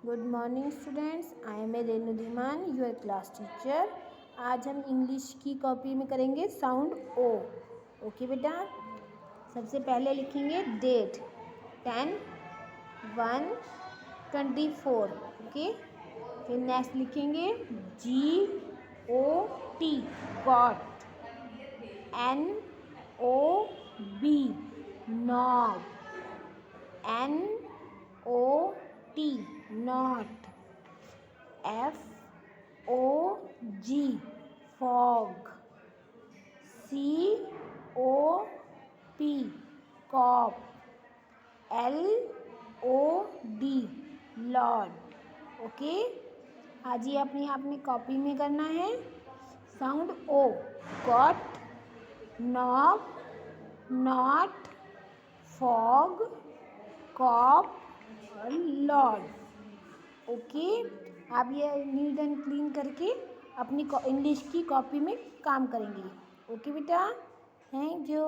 Good morning students, I am Renu Dhiman, your class teacher. आज हम English की कॉपी में करेंगे साउंड ओ। ओके बेटा, सबसे पहले लिखेंगे डेट 10/1/24। ओके, फिर नेक्स्ट लिखेंगे GOT got, NOB knob, NOT not, FOG fog, COP cop, LOD lord. Okay, आज ये अपनी आपने कॉपी में करना है sound O. Got, knob, not, fog, cop और लॉर्ड। ओके, आप ये नीट एंड क्लीन करके अपनी इंग्लिश की कॉपी में काम करेंगे। ओके बेटा, थैंक यू।